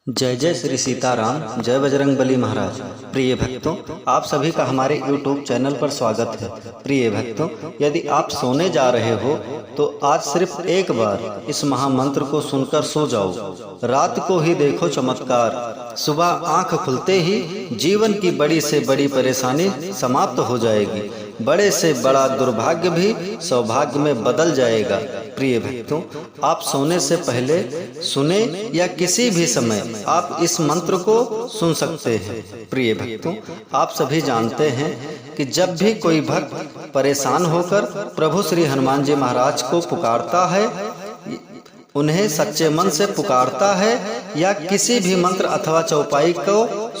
जय जय श्री सीताराम, जय बजरंगबली महाराज। प्रिय भक्तों, आप सभी का हमारे YouTube चैनल पर स्वागत है। प्रिय भक्तों, यदि आप सोने जा रहे हो तो आज सिर्फ एक बार इस महामंत्र को सुनकर सो जाओ। रात को ही देखो चमत्कार, सुबह आंख खुलते ही जीवन की बड़ी से बड़ी परेशानी समाप्त हो जाएगी। बड़े से बड़ा दुर्भाग्य भी सौभाग्य में बदल जाएगा। प्रिय भक्तों, आप सोने से पहले सुने या किसी भी समय आप इस मंत्र को सुन सकते हैं। प्रिय भक्तों, आप सभी जानते हैं कि जब भी कोई भक्त परेशान होकर प्रभु श्री हनुमान जी महाराज को पुकारता है, उन्हें सच्चे मन से पुकारता है या किसी भी मंत्र अथवा चौपाई को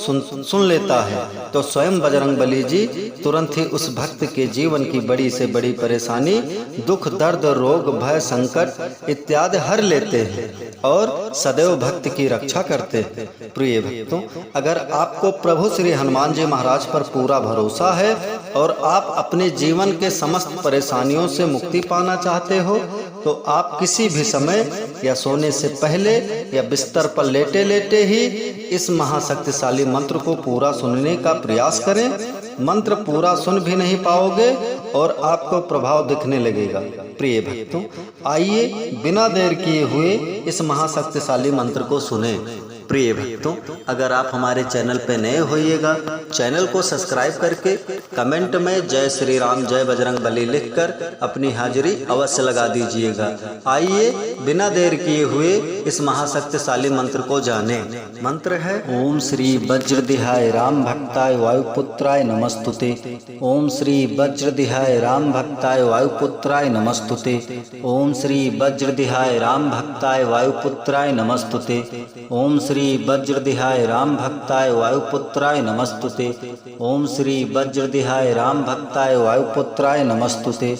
सुन लेता है, तो स्वयं बजरंगबली जी तुरंत ही उस भक्त के जीवन की बड़ी से बड़ी परेशानी, दुख, दर्द, रोग, भय, संकट इत्यादि हर लेते हैं और सदैव भक्त की रक्षा करते हैं। प्रिय भक्तों, अगर आपको प्रभु श्री हनुमान जी महाराज पर पूरा भरोसा है और आप अपने जीवन के समस्त परेशानियों से मुक्ति पाना चाहते हो, तो आप किसी भी समय या सोने से पहले या बिस्तर पर लेटे लेटे ही इस महाशक्तिशाली मंत्र को पूरा सुनने का प्रयास करें। मंत्र पूरा सुन भी नहीं पाओगे और आपको प्रभाव दिखने लगेगा। प्रिय भक्तों, आइए बिना देर किए हुए इस महाशक्तिशाली मंत्र को सुने। प्रिय भक्तों, अगर आप हमारे चैनल पर नए होइएगा, चैनल को सब्सक्राइब करके कमेंट में जय श्री राम, जय बजरंगबली लिखकर अपनी हाजिरी अवश्य लगा दीजिएगा। आइए बिना देर किए हुए इस महाशक्तिशाली मंत्र को जाने। मंत्र है ओम श्री वज्रदेहाय राम भक्ताय वायुपुत्राय नमस्तुते। ओम श्री वज्रदेहाय राम भक्ताय वायुपुत्राय नमस्तुते। ओम श्री वज्रदेहाय राम भक्ताय वायुपुत्राय नमस्तुते। ओम श्री वज्रदेहाय राम भक्ताय वायुपुत्राय नमस्तुते। ओम श्री वज्रदेहाय राम भक्ताय वायुपुत्राय नमस्तुते।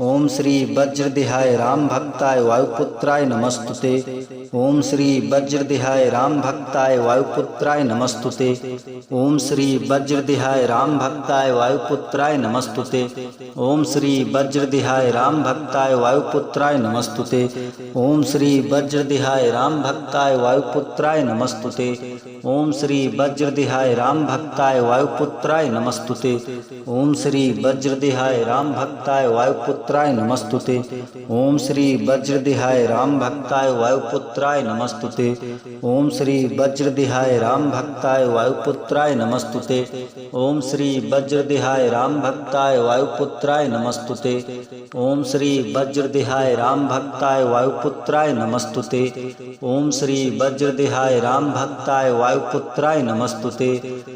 ओम श्री वज्रदेहाय राम भक्ताय वायुपुत्राय नमस्तुते। ओम श्री वज्रदेहाय राम भक्ताय वायुपुत्राय नमस्तुते। ओम श्री वज्रदेहाय राम भक्ताय वायुपुत्राय नमस्तुते। ओम श्री वज्रदेहाय राम भक्ताय वायुपुत्राय नमस्तुते। ओम श्री वज्रदेहाय राम भक्ताय वायुपुत्राय नमस्तुते। ओम श्री वज्रदेहाय राम भक्ताय वायुपुत्राय नमस्तुते। ओम श्री वज्रदेहाय राम भक्ताय वायुपुत्राय नमस्तुते। ओम श्री वज्रदेहाय राम भक्ताय वायुपुत्राय नमस्तुते। ओम श्री वज्रदेहाय राम भक्ताय वायुपुत्राय नमस्तुते। ओम श्री वज्रदेहाय राम भक्ताय वायुपुत्राय नमस्तुते। ओम श्री वज्रदेहाय राम भक्ताय वायुपुत्राय नमस्तुते। ओम श्री वज्रदेहाय राम भक्ताय वायुपुत्राय नमस्तुते। ओम श्री वज्रदेहाय राम भक्ताय वायुपुत्राय नमस्तुते। ओम श्री वज्रदेहाय राम भक्ताय वायुपुत्राय नमस्तुते।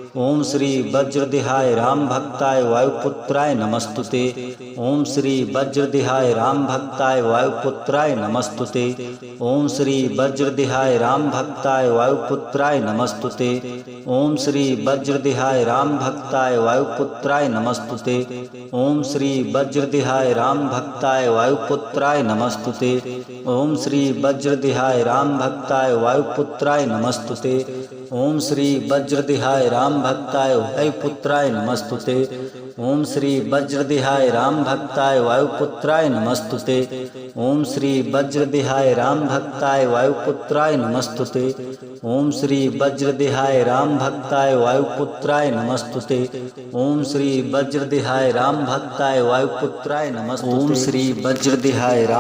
ओम श्री वज्रदेहाय राम भक्ताय वायुपुत्राय नमस्तुते। ओम श्री वज्रदेहाय राम भक्ताय वायुपुत्राय नमस्तुते। ओम श्री वज्रदेहाय राम भक्ताय वायुपुत्राय नमस्तुते। ओम श्री वज्रदेहाय राम भक्ताय वायुपुत्राय नमस्तुते। ओम श्री वज्रदेहाय राम भक्ताय वायुपुत्राय नमस्तुते। ओम श्री वज्रदेहाय राम भक्ताय वायुपुत्राय नमस्तुते। ओम श्री वज्रदेहाय राम भक्ताय वायुपुत्राय नमस्तुते। ओम श्री वज्रदेहाय राम भक्ताय वायुपुत्राय नमस्तुते। ओम श्री वज्रदेहाय राम भक्ताय वायुपुत्राय नमस्तुते। ओम श्री वज्रदेहाय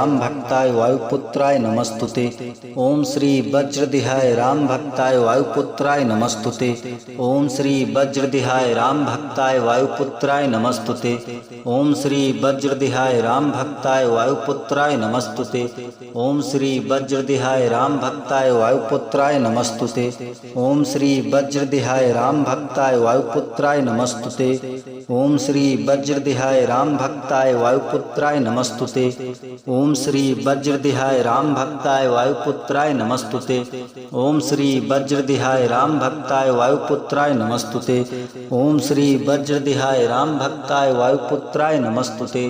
राम भक्ताय वायुपुत्राय नमस्तुते। ओम श्री वज्रदेहाय राम भक्ताय वायुपुत्राय नमस्तुते। ओम श्री वज्रदेहाय राम भक्ताय वायुपुत्राय नमस्तुते। ओम श्री वज्रदेहाय राम भक्ताय वायुपुत्राय नमस्तुते। ओम श्री वज्रदेहाय राम भक्ताय वायुपुत्राय नमस्तुते। ओम श्री वज्रदेहाय राम भक्ताय वायुपुत्राय नमस्तुते। ओम श्री वज्रदेहाय राम भक्ताय वायुपुत्राय नमस्तुते। ओम श्री वज्रदेहाय राम भक्ताय वायुपुत्राय नमस्तुते। ओम श्री वज्रदेहाय राम भक्ताय वायुपुत्राय नमस्तुते। ओम श्री वज्रदेहाय राम भक्ताय वायुपुत्राय नमस्तुते।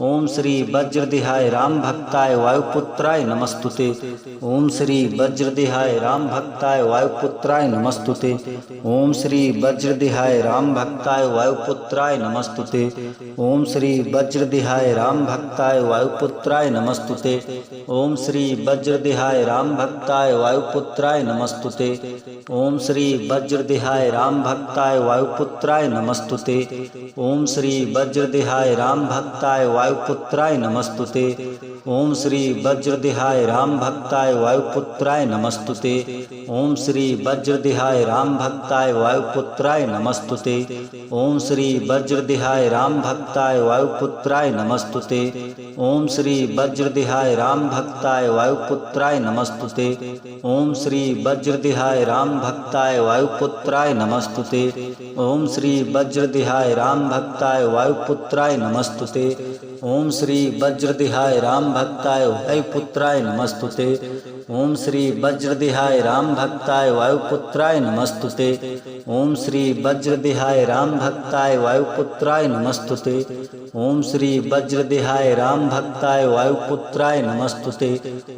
ओम श्री वज्रदेहाय राम भक्ताय वायुपुत्राय नमस्तुते। ओम श्री वज्रदेहाय राम भक्ताय वायुपुत्राय नमस्तुते। ओम श्री वज्रदेहाय राम भक्ताय वायुपुत्राय वायुपुत्राय नमस्तुते। ओम श्री वज्रदेहाय राम भक्ताय वायुपुत्राय नमस्तुते। ओम श्री वज्रदेहाय राम भक्ताय वायुपुत्राय नमस्तुते। ओम श्री वज्रदेहाय राम भक्ताय वायुपुत्राय नमस्तुते। ओम श्री वज्रदेहाय राम भक्ताय वायुपुत्राय नमस्तुते। ओम श्री वज्रदेहाय राम भक्ताय वायुपुत्राय नमस्तुते। ओम श्री वज्रदेहाय राम भक्ताय वायुपुत्राय नमस्तुते। ओम श्री वज्रदेहाय राम भक्ताय वायुपुत्राय नमस्तुते। ओम श्री वज्रदेहाय राम भक्ताय वायुपुत्राय नमस्तुते। ओम श्री वज्रदेहाय राम भक्ताय वायुपुत्राय नमस्तुते। ओम श्री वज्रदेहाय राम भक्ताय वायुपुत्राय नमस्तुते। ओम श्री वज्रदेहाय राम भक्ताय वायुपुत्राय नमस्तुते। ओम श्री वज्रदेहाय राम भक्ताय वायुपुत्राय नमस्तुते। ओम श्री वज्रदेहाय राम भक्ताय वायुपुत्राय नमस्तुते। ओम श्री वज्रदेहाय राम भक्ताय वायुपुत्राय नमस्तुते।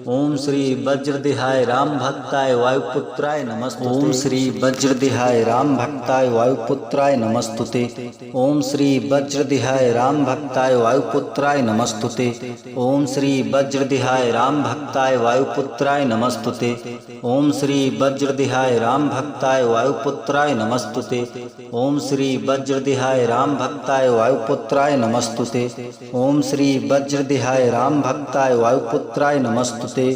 ओम श्री वज्रदेहाय राम भक्ताय वायुपुत्राय नमस्तुते। ओम श्री वज्रदेहाय राम भक्ताय वायुपुत्राय नमस्तुते। ओम श्री वज्रदेहाय राम भक्ताय वायुपुत्राय नमस्तुते। ओम श्री वज्रदेहाय राम भक्ताय वायुपुत्राय नमस्तुते। ओम श्री वज्रदेहाय राम भक्ताय वायुपुत्राय नमस्तुते। ओम श्री वज्रदेहाय राम भक्ताय वायुपुत्राय नमस्तुते। ओम श्री वज्रदेहाय राम भक्ताय वायुपुत्राय नमस्तुते।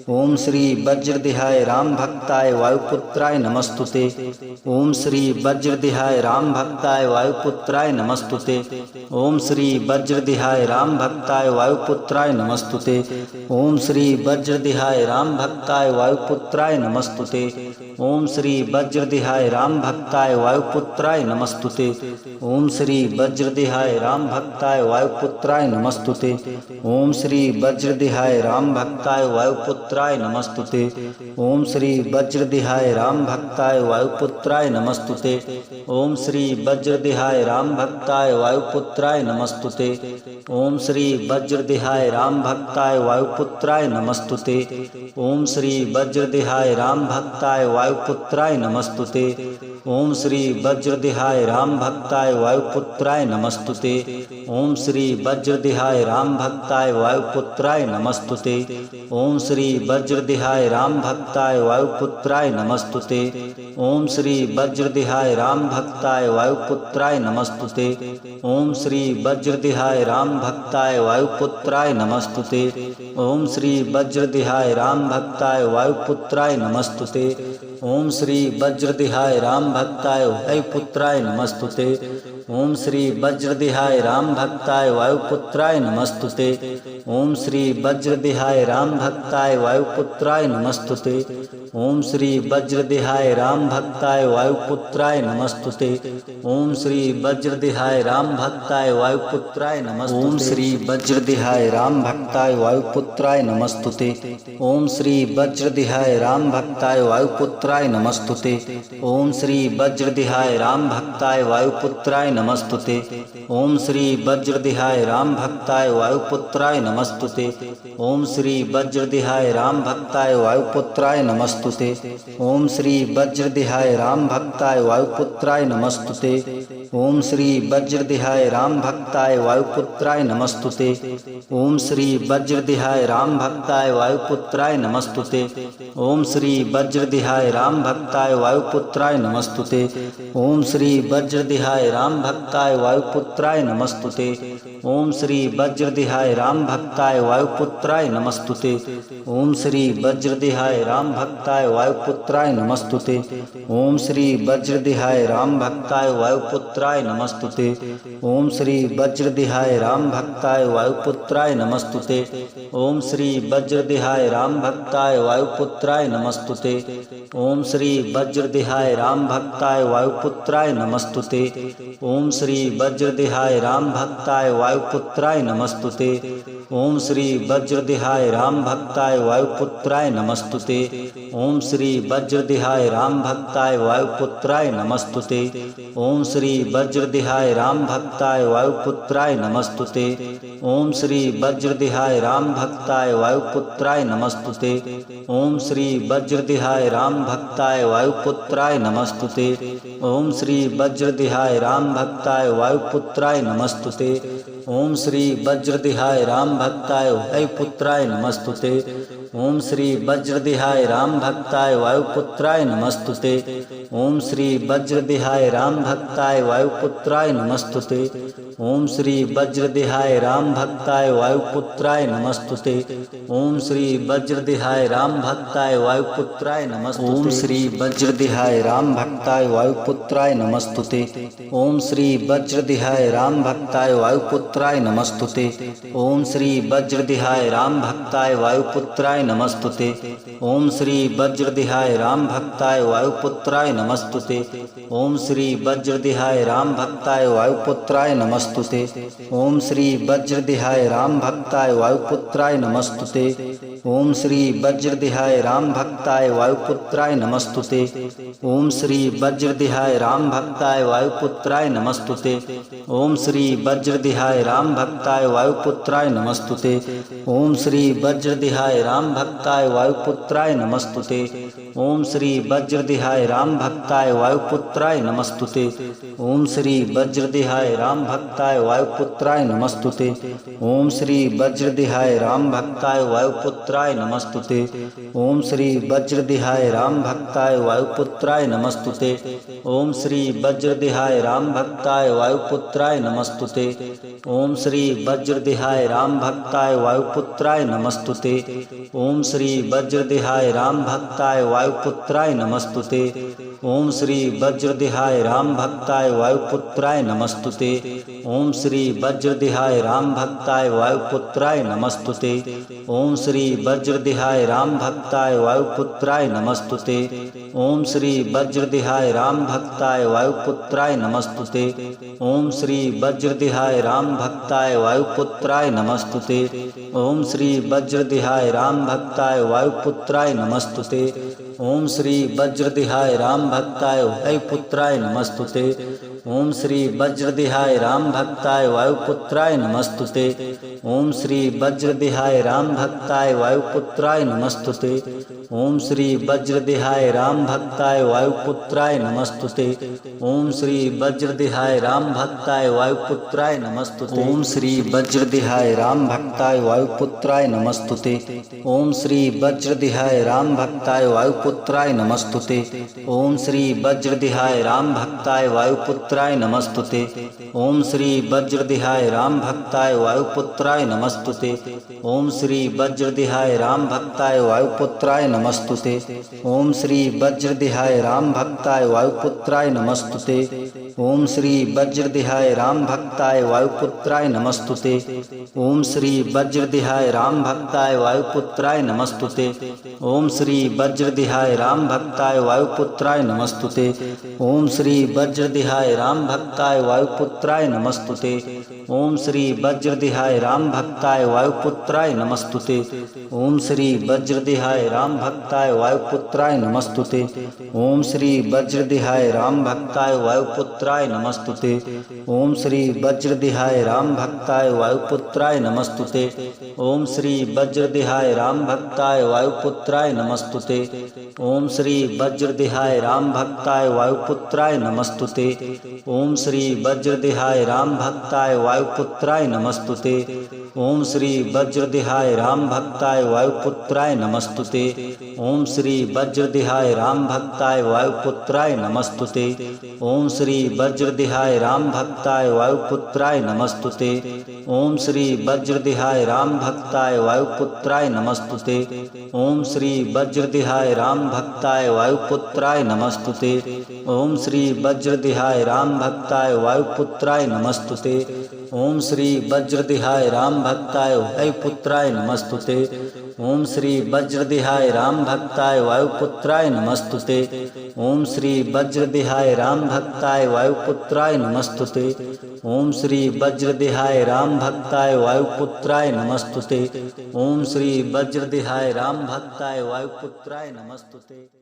ओम श्री वज्रदेहाय राम भक्ताय वायुपुत्राय नमस्तुते। ओम श्री वज्रदेहाय राम भक्ताय वायुपुत्राय नमस्तुते। ओम श्री वज्रदेहाय राम भक्ताय वायुपुत्राय नमस्तुते। ओम श्री वज्रदेहाय राम भक्ताय वायुपुत्राय नमस्तुते। ओम श्री वज्रदेहाय राम भक्ताय वायुपुत्राय नमस्तुते। ओम श्री वज्रदेहाय राम भक्ताय वायुपुत्राय नमस्तुते। ओम श्री वज्रदेहाय राम भक्ताय वायुपुत्राय नमस्तुते। ओम श्री वज्रदेहाय राम भक्ताय वायुपुत्राय नमस्तुते। ओम श्री वज्रदेहाय राम भक्ताय वायुपुत्राय नमस्तुते। ओम श्री वज्रदेहाय राम भक्ताय वायुपुत्राय नमस्तुते। ओम श्री वज्रदेहाय राम भक्ताय वायुपुत्राय नमस्तुते। ओम श्री वज्रदेहाय राम भक्ताय वायुपुत्राय नमस्तुते। ओम श्री वज्रदेहाय राम भक्ताय वायुपुत्राय नमस्तुते। ओम श्री वज्रदेहाय राम भक्ताय वायुपुत्राय नमस्तुते। ओम श्री वज्रदेहाय राम भक्ताय वायुपुत्राय नमस्तुते। ओम श्री वज्रदेहाय राम भक्ताय वायुपुत्राय नमस्तुते। ओम श्री वज्रदेहाय राम भक्ताय वायुपुत्राय नमस्तुते। ओम श्री वज्रदेहाय राम भक्ताय वायुपुत्राय नमस्तुते। ओम श्री वज्रदेहाय राम भक्ताय वायुपुत्राय नमस्तुते। ओम श्री वज्रदेहाय राम भक्ताय वायुपुत्राय नमस्तुते। ओम श्री वज्रदेहाय राम भक्ताय वायुपुत्राय नमस्तुते। ओम श्री वज्रदेहाय राम भक्ताय वायुपुत्राय नमस्तुते। ओम श्री वज्रदेहाय राम भक्ताय वायुपुत्राय नमस्तुते। ओम श्री वज्रदेहाय राम भक्ताय वायुपुत्राय नमस्तुते। ओम श्री वज्रदेहाय राम भक्ताय वायुपुत्राय नमस्तुते। ओम श्री वज्रदेहाय राम भक्ताय वायुपुत्राय नमस्तुते। ओम श्री वज्रदेहाय राम भक्ताय वायुपुत्राय नमस्तुते। ओम श्री वज्रदेहाय राम भक्ताय वायुपुत्राय नमस्तुते। ओम श्री वज्रदेहाय राम भक्ताय वायुपुत्राय नमस्तुते। ओम श्री वज्रदेहाय राम भक्ताय वायुपुत्राय नमस्तुते। ओम श्री वज्रदेहाय राम भक्ताय वायुपुत्राय नमस्तुते। ओम श्री वज्रदेहाय राम भक्ताय वायुपुत्राय नमस्तुते। ओम श्री वज्रदेहाय राम भक्ताय वायुपुत्राय नमस्तुते। ओम श्री वज्रदेहाय राम भक्ताय वायुपुत्राय नमस्तुते। ओम श्री वज्रदेहाय राम भक्ताय वायुपुत्राय नमस्तुते। ओम श्री वज्रदेहाय राम भक्ताय वायुपुत्राय नमस्तुते। ओम श्री वज्रदेहाय राम भक्ताय वायुपुत्राय नमस्तुते। ओम श्री वज्रदेहाय राम भक्ताय वायुपुत्राय नमस्तुते। ओम श्री वज्रदेहाय राम भक्ताय वायुपुत्राय नमस्तुते। ओम श्री वज्रदेहाय राम भक्ताय वायुपुत्राय नमस्तुते। ओम श्री वज्रदेहाय राम भक्ताय वायुपुत्राय नमस्तुते। ओम श्री वज्रदेहाय राम भक्ताय वायुपुत्राय नमस्तुते। ओम श्री वज्रदेहाय राम भक्ताय वायुपुत्राय नमस्तुते। ओम श्री वज्रदेहाय राम भक्ताय वायुपुत्राय नमस्तुते। ओम श्री वज्रदेहाय राम भक्ताय वायुपुत्राय नमस्तुते। ओम श्री वज्रदेहाय राम भक्ताय वायुपुत्राय नमस्तुते। ओम श्री वज्रदेहाय राम भक्ताय वायुपुत्राय नमस्तुते। ओम श्री वज्रदेहाय राम भक्ताय वायुपुत्राय नमस्तुते। ओम श्री वज्रदेहाय राम भक्ताय वायुपुत्राय नमस्तुते। ओम श्री वज्रदेहाय राम भक्ताय वायुपुत्राय नमस्तुते। ओम श्री वज्रदेहाय राम भक्ताय वायुपुत्राय नमस्तुते। ओम श्री वज्रदेहाय राम भक्ताय वायुपुत्राय नमस्तुते। ओम श्री वज्रदेहाय राम भक्ताय वायुपुत्राय नमस्तुते। ओम श्री वज्रदेहाय राम भक्ताय वायुपुत्राय नमस्तुते। ओम श्री वज्रदेहाय राम भक्ताय वायुपुत्राय नमस्तुते। ओम श्री वज्रदेहाय राम भक्ताय वायुपुत्राय नमस्तुते। ओम श्री वज्रदेहाय राम भक्ताय वायुपुत्राय नमस्तुते। ओम श्री वज्रदेहाय राम भक्ताय वायुपुत्राय नमस्तुते। ओम श्री वज्रदेहाय राम भक्ताय वायुपुत्राय नमस्तुते। ओम श्री वज्रदेहाय राम भक्ताय वायुपुत्राय नमस्तुते। ओम श्री वज्रदेहाय राम भक्ताय वायुपुत्राय नमस्तुते। ओम श्री वज्रदेहाय राम भक्ताय वायुपुत्राय नमस्तुते। ओम श्री वज्रदेहाय राम भक्ताय वायुपुत्राय नमस्तुते। ओम श्री वज्रदेहाय राम भक्ताय वायुपुत्राय नमस्तुते। ओम श्री वज्रदेहाय राम भक्ताय वायुपुत्राय नमस्तुते। ओम श्री वज्रदेहाय राम भक्ताय वायुपुत्राय नमस्तुते। ओम श्री वज्रदेहाय राम भक्ताय वायुपुत्राय नमस्तुते। ओम श्री वज्रदेहाय राम भक्ताय वायुपुत्राय नमस्तुते। ओम श्री वज्रदेहाय राम भक्ताय वायुपुत्राय नमस्तुते। ओम श्री वज्रदेहाय राम भक्ताय वायुपुत्राय नमस्तुते। ओम श्री वज्रदेहाय राम भक्ताय वायुपुत्राय नमस्तुते। ओम श्री वज्रदेहाय राम भक्ताय वायुपुत्राय नमस्तुते। ओम श्री वज्रदेहाय राम भक्ताय वायुपुत्राय नमस्तुते। ओम श्री वज्रदेहाय राम भक्ताय वायुपुत्राय नमस्तुते। ओम श्री वज्रदेहाय राम भक्ताय वायुपुत्राय नमस्तुते। ओम श्री वज्रदेहाय राम भक्ताय वायुपुत्राय नमस्तुते। ओम श्री वज्रदेहाय राम भक्ताय वायुपुत्राय नमस्तुते। ओम श्री वज्रदेहाय राम भक्ताय वायुपुत्राय नमस्तुते। ओम श्री वज्रदेहाय राम भक्ताय वायुपुत्राय नमस्तुते। ओम श्री वज्रदेहाय राम भक्ताय वायुपुत्राय नमस्तुते। ओम श्री वज्रदेहाय राम भक्ताय वायुपुत्राय नमस्तुते। ओम श्री वज्रदेहाय राम भक्ताय वायुपुत्राय नमस्तुते। ओम श्री वज्रदेहाय राम भक्ताय वायुपुत्राय नमस्तुते। ओम श्री वज्रदेहाय राम भक्ताय वायुपुत्राय नमस्तुते। ओम श्री वज्रदेहाय राम भक्ताय वायुपुत्राय नमस्तुते। ओम श्री वज्रदेहाय राम भक्ताय वायुपुत्राय नमस्तुते। ओम श्री वज्रदेहाय राम भक्ताय वायुपुत्राय नमस्तुते। ओम श्री वज्रदेहाय राम भक्ताय वायुपुत्राय नमस्तुते। ओम श्री वज्रदेहाय राम भक्ताय वायुपुत्राय नमस्तुते। ओम श्री वज्रदेहाय राम भक्ताय वायुपुत्राय नमस्तुते। ओम श्री वज्रदेहाय राम भक्ताय वायुपुत्राय नमस्तुते। ओम श्री वज्रदेहाय राम भक्ताय वायुपुत्राय नमस्तुते। ओम श्री वज्रदेहाय राम भक्ताय वायुपुत्राय नमस्तुते। ओम श्री वज्रदेहाय राम भक्ताय वायुपुत्राय नमस्तुते। ओम श्री वज्रदेहाय राम भक्ताय वायुपुत्राय नमस्तुते। ओम श्री वज्रदेहाय राम भक्ताय वायुपुत्राय नमस्तुते। ओम श्री वज्रदेहाय राम भक्ताय वायुपुत्राय नमस्तुते। ओम श्री वज्रदेहाय राम भक्ताय वायुपुत्राय नमस्तुते। ओम श्री वज्रदेहाय राम भक्ताय वायुपुत्राय नमस्तुते। ओम श्री वज्रदेहाय राम भक्ताय वायुपुत्राय नमस्तुते। ओम श्री वज्रदेहाय राम भक्ताय वायुपुत्राय नमस्तुते। ओम श्री वज्रदेहाय राम भक्ताय वायुपुत्राय नमस्तुते। ओम श्री वज्रदेहाय राम भक्ताय वायुपुत्राय नमस्तुते। ओम श्री वज्रदेहाय राम भक्ताय वायुपुत्राय नमस्तुते। ओम श्री वज्रदेहाय राम भक्ताय वायुपुत्राय नमस्तुते। ओम श्री वज्रदेहाय राम भक्ताय वायुपुत्राय नमस्तुते।